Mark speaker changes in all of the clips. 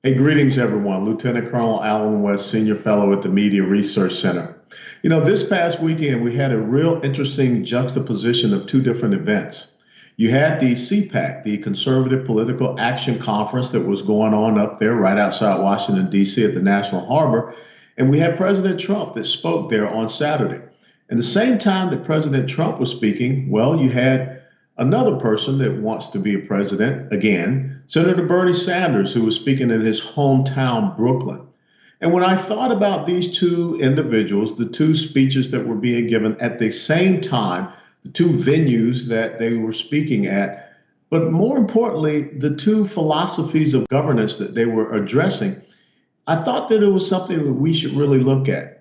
Speaker 1: Hey, greetings, everyone. Lieutenant Colonel Alan West, Senior Fellow at the Media Research Center. This past weekend, we had a real interesting juxtaposition of two different events. You had the CPAC, the Conservative Political Action Conference that was going on up there right outside Washington, D.C. at the National Harbor. And we had President Trump that spoke there on Saturday. And the same time that President Trump was speaking, well, you had another person that wants to be a president again, Senator Bernie Sanders, who was speaking in his hometown, Brooklyn. And when I thought about these two individuals, the two speeches that were being given at the same time, the two venues that they were speaking at, but more importantly, the two philosophies of governance that they were addressing, I thought that it was something that we should really look at.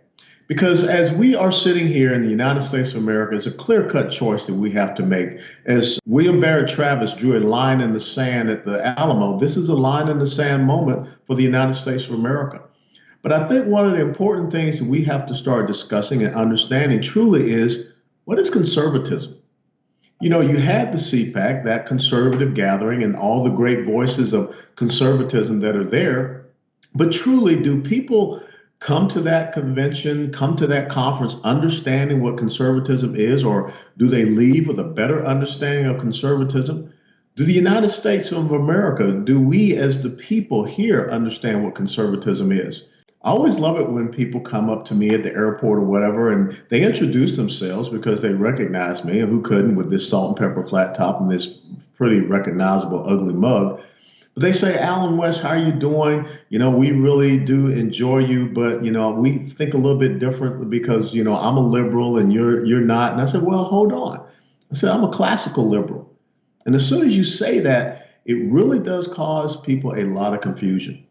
Speaker 1: Because as we are sitting here in the United States of America, it's a clear-cut choice that we have to make. As William Barrett Travis drew a line in the sand at the Alamo, this is a line in the sand moment for the United States of America. But I think one of the important things that we have to start discussing and understanding truly is, what is conservatism? You had the CPAC, that conservative gathering, and all the great voices of conservatism that are there. But truly, do people come to that convention, come to that conference, understanding what conservatism is, or do they leave with a better understanding of conservatism? Do the United States of America, do we as the people here understand what conservatism is? I always love it when people come up to me at the airport or whatever, and they introduce themselves because they recognize me, and who couldn't with this salt and pepper flat top and this pretty recognizable ugly mug. But they say, Alan West, how are you doing? We really do enjoy you, but, we think a little bit differently because, I'm a liberal and you're not. And I said, well, hold on. I said, I'm a classical liberal. And as soon as you say that, it really does cause people a lot of confusion.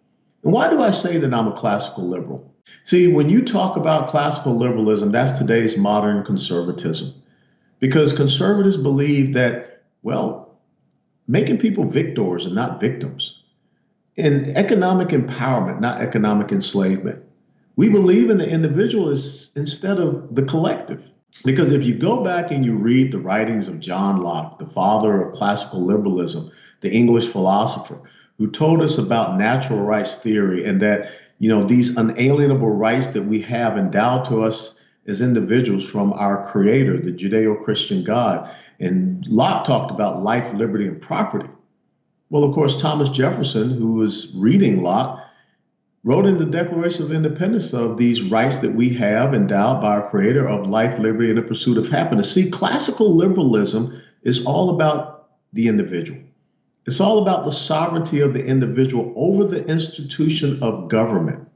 Speaker 1: And why do I say that I'm a classical liberal? See, when you talk about classical liberalism, that's today's modern conservatism. Because conservatives believe that, well, making people victors and not victims, and economic empowerment, not economic enslavement. We believe in the individual instead of the collective. Because if you go back and you read the writings of John Locke, the father of classical liberalism, the English philosopher, who told us about natural rights theory and that, these unalienable rights that we have endowed to us as individuals from our creator, the Judeo-Christian God. And Locke talked about life, liberty, and property. Well, of course, Thomas Jefferson, who was reading Locke, wrote in the Declaration of Independence of these rights that we have endowed by our creator of life, liberty, and the pursuit of happiness. See, classical liberalism is all about the individual. It's all about the sovereignty of the individual over the institution of government.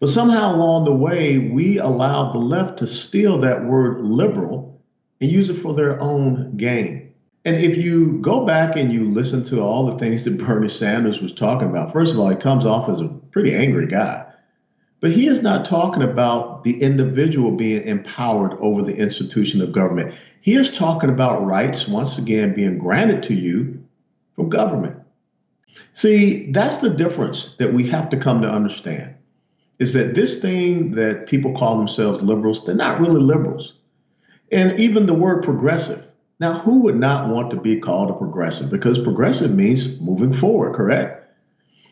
Speaker 1: But somehow along the way, we allowed the left to steal that word liberal and use it for their own gain. And if you go back and you listen to all the things that Bernie Sanders was talking about, first of all, he comes off as a pretty angry guy. But he is not talking about the individual being empowered over the institution of government. He is talking about rights, once again, being granted to you from government. See, that's the difference that we have to come to understand, is that this thing that people call themselves liberals, they're not really liberals. And even the word progressive. Now, who would not want to be called a progressive? Because progressive means moving forward, correct?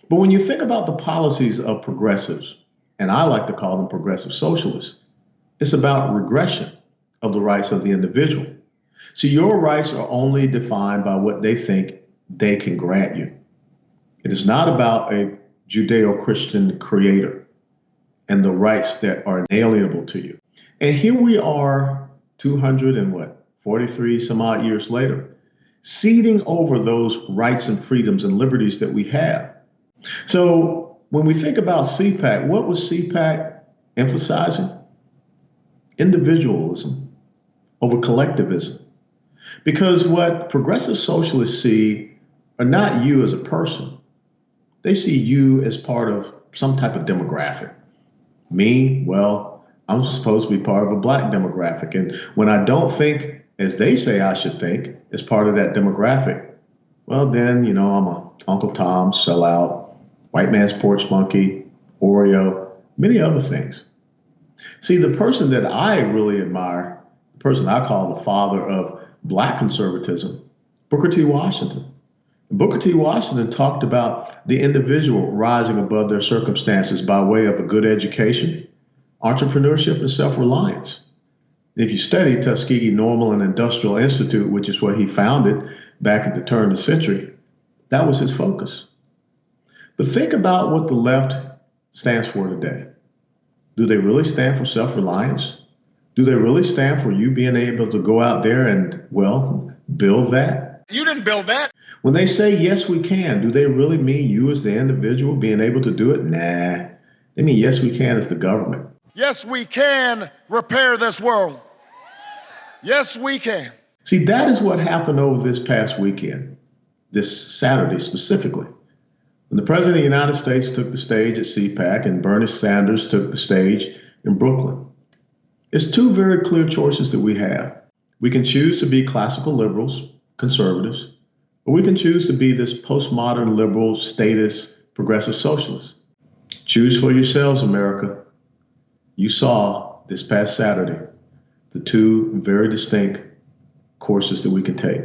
Speaker 1: But when you think about the policies of progressives, and I like to call them progressive socialists, it's about regression of the rights of the individual. So your rights are only defined by what they think they can grant you. It is not about a Judeo-Christian creator and the rights that are inalienable to you. And here we are 43 some odd years later, ceding over those rights and freedoms and liberties that we have. So when we think about CPAC, what was CPAC emphasizing? Individualism over collectivism. Because what progressive socialists see are not you as a person. They see you as part of some type of demographic. Me, well, I'm supposed to be part of a black demographic. And when I don't think as they say I should think as part of that demographic, well, then, I'm a Uncle Tom, sellout, white man's porch monkey, Oreo, many other things. See, the person that I really admire, the person I call the father of black conservatism, Booker T. Washington. Booker T. Washington talked about the individual rising above their circumstances by way of a good education, entrepreneurship, and self-reliance. If you study Tuskegee Normal and Industrial Institute, which is what he founded back at the turn of the century, that was his focus. But think about what the left stands for today. Do they really stand for self-reliance? Do they really stand for you being able to go out there and, well, build that?
Speaker 2: You didn't build that.
Speaker 1: When they say, yes, we can, do they really mean you as the individual being able to do it? Nah. They mean, yes, we can as the government.
Speaker 2: Yes, we can repair this world. Yes, we can.
Speaker 1: See, that is what happened over this past weekend, this Saturday specifically. When the President of the United States took the stage at CPAC and Bernie Sanders took the stage in Brooklyn. It's two very clear choices that we have. We can choose to be classical liberals, conservatives, or we can choose to be this postmodern liberal, statist, progressive socialist. Choose for yourselves, America. You saw this past Saturday the two very distinct courses that we can take.